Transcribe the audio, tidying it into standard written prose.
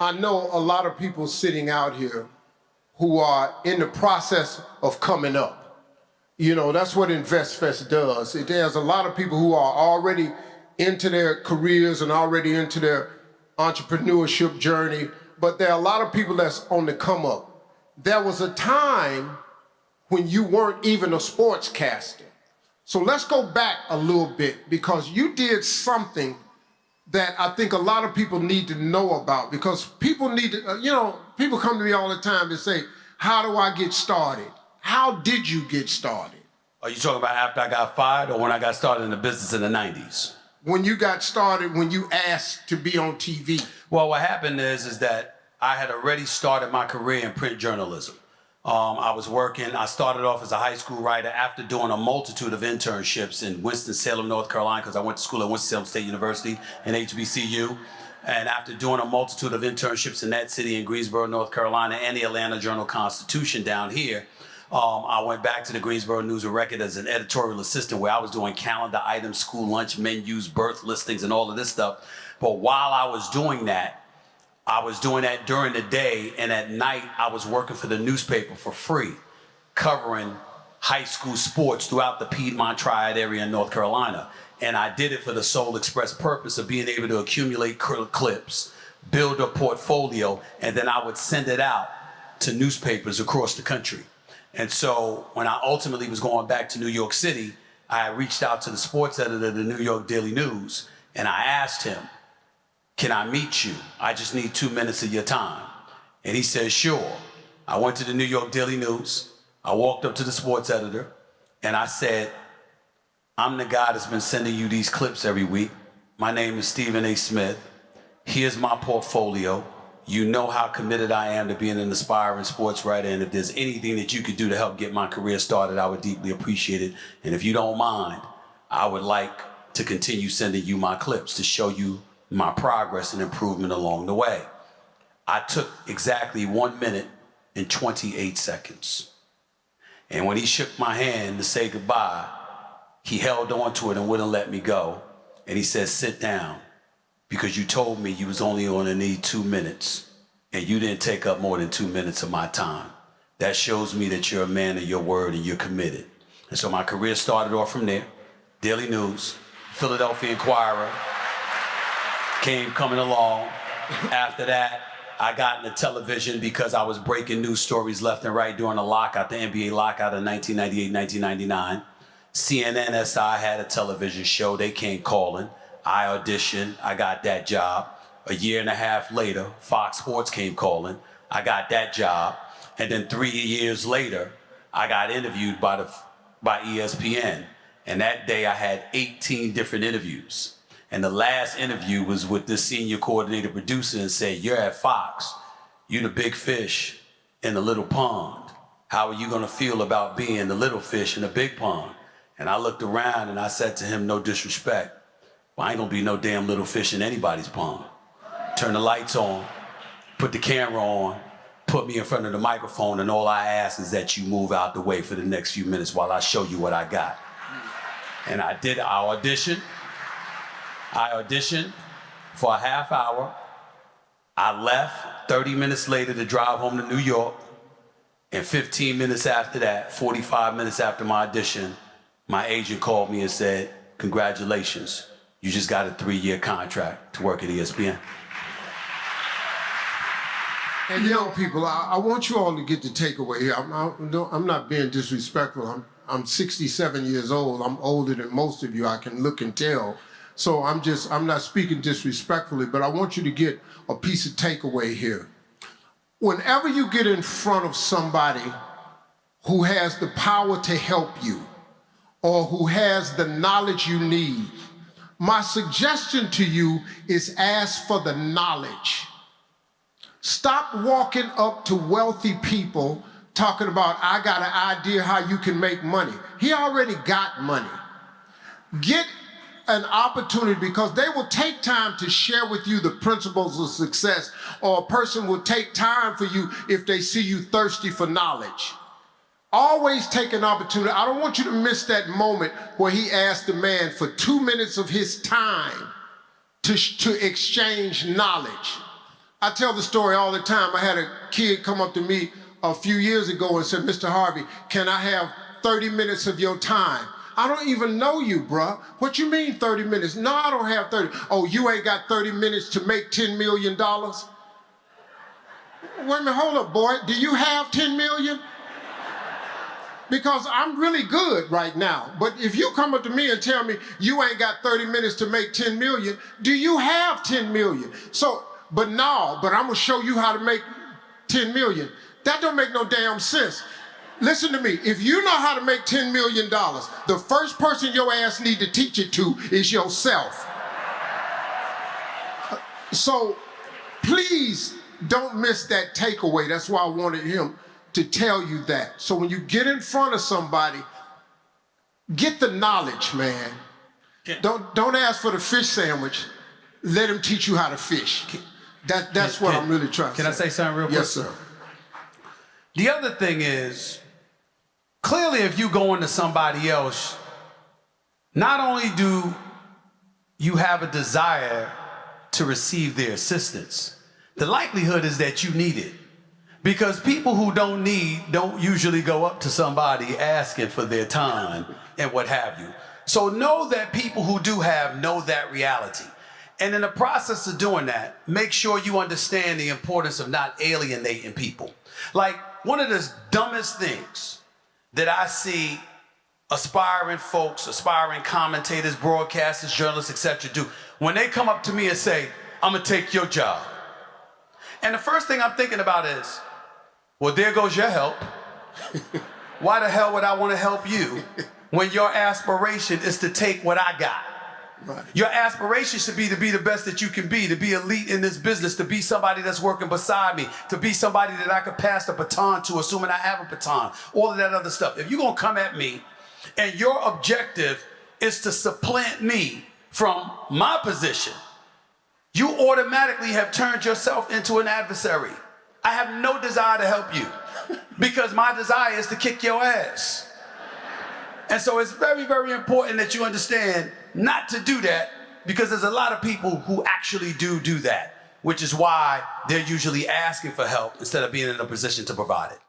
I know a lot of people sitting out here who are in the process of coming up. You know, that's what InvestFest does. There's a lot of people who are already into their careers and already into their entrepreneurship journey, but there are a lot of people that's on the come up. There was a time when you weren't even a sportscaster. So let's go back a little bit, because you did something that I think a lot of people need to know about, because people need to, people come to me all the time to say, how do I get started? How did you get started? Are you talking about after I got fired or when I got started in the business in the 90s? When you got started, when you asked to be on TV. Well, what happened is that I had already started my career in print journalism. I started off as a high school writer after doing a multitude of internships in Winston-Salem, North Carolina, because I went to school at Winston-Salem State University and HBCU. And after doing a multitude of internships in that city, in Greensboro, North Carolina, and the Atlanta Journal-Constitution down here, I went back to the Greensboro News and Record as an editorial assistant, where I was doing calendar items, school lunch menus, birth listings, and all of this stuff. But while I was doing that during the day, and at night I was working for the newspaper for free, covering high school sports throughout the Piedmont Triad area in North Carolina. And I did it for the sole express purpose of being able to accumulate clips, build a portfolio, and then I would send it out to newspapers across the country. And so when I ultimately was going back to New York City, I reached out to the sports editor of the New York Daily News, and I asked him, can I meet you? I just need 2 minutes of your time. And he said, sure. I went to the New York Daily News. I walked up to the sports editor and I said, I'm the guy that's been sending you these clips every week. My name is Stephen A. Smith. Here's my portfolio. You know how committed I am to being an aspiring sports writer, and if there's anything that you could do to help get my career started, I would deeply appreciate it. And if you don't mind, I would like to continue sending you my clips to show you my progress and improvement along the way. I took exactly 1 minute and 28 seconds. And when he shook my hand to say goodbye, he held on to it and wouldn't let me go. And he said, sit down, because you told me you was only going to need 2 minutes, and you didn't take up more than 2 minutes of my time. That shows me that you're a man of your word and you're committed. And so my career started off from there. Daily News, Philadelphia Inquirer, coming along. After that, I got into television because I was breaking news stories left and right during the lockout, the NBA lockout of 1998, 1999. CNN SI had a television show. They came calling. I auditioned. I got that job. A year and a half later, Fox Sports came calling. I got that job. And then 3 years later, I got interviewed by ESPN. And that day I had 18 different interviews. And the last interview was with the senior coordinator producer, and said, you're at Fox. You're the big fish in the little pond. How are you gonna feel about being the little fish in the big pond? And I looked around and I said to him, no disrespect, well, I ain't gonna be no damn little fish in anybody's pond. Turn the lights on, put the camera on, put me in front of the microphone, and all I ask is that you move out the way for the next few minutes while I show you what I got. And I did. I auditioned for a half hour. I left 30 minutes later to drive home to New York. And 15 minutes after that, 45 minutes after my audition, my agent called me and said, congratulations, you just got a 3-year contract to work at ESPN. And young people, I want you all to get the takeaway here. I'm not being disrespectful. I'm 67 years old. I'm older than most of you. I can look and tell. So I'm not speaking disrespectfully, but I want you to get a piece of takeaway here. Whenever you get in front of somebody who has the power to help you, or who has the knowledge you need, my suggestion to you is ask for the knowledge. Stop walking up to wealthy people talking about, I got an idea how you can make money. He already got money. Get an opportunity, because they will take time to share with you the principles of success, or a person will take time for you if they see you thirsty for knowledge. Always take an opportunity. I don't want you to miss that moment where he asked the man for 2 minutes of his time to exchange knowledge. I tell the story all the time. I had a kid come up to me a few years ago and said, Mr. Harvey, can I have 30 minutes of your time? I don't even know you, bruh. What you mean 30 minutes? No, I don't have 30. Oh, you ain't got 30 minutes to make $10 million? Wait a minute, hold up, boy. Do you have 10 million? Because I'm really good right now. But if you come up to me and tell me you ain't got 30 minutes to make 10 million, do you have 10 million? So, but I'm gonna show you how to make 10 million. That don't make no damn sense. Listen to me, if you know how to make $10 million, the first person your ass need to teach it to is yourself. So please don't miss that takeaway. That's why I wanted him to tell you that. So when you get in front of somebody, get the knowledge, man. Don't ask for the fish sandwich. Let him teach you how to fish. That's what I'm really trying to say. Can I say something real quick? Yes, sir. The other thing is, clearly if you go into somebody else, not only do you have a desire to receive their assistance, the likelihood is that you need it. Because people who don't usually go up to somebody asking for their time and what have you. So know that people who do have know that reality. And in the process of doing that, make sure you understand the importance of not alienating people. Like, one of the dumbest things that I see aspiring folks, aspiring commentators, broadcasters, journalists, etc. do, when they come up to me and say, I'm gonna take your job. And the first thing I'm thinking about is, well, there goes your help. Why the hell would I want to help you when your aspiration is to take what I got? Right. Your aspiration should be to be the best that you can be, to be elite in this business, to be somebody that's working beside me, to be somebody that I could pass the baton to, assuming I have a baton, all of that other stuff. If you're going to come at me and your objective is to supplant me from my position, you automatically have turned yourself into an adversary. I have no desire to help you because my desire is to kick your ass. And so it's very, very important that you understand not to do that, because there's a lot of people who actually do that, which is why they're usually asking for help instead of being in a position to provide it.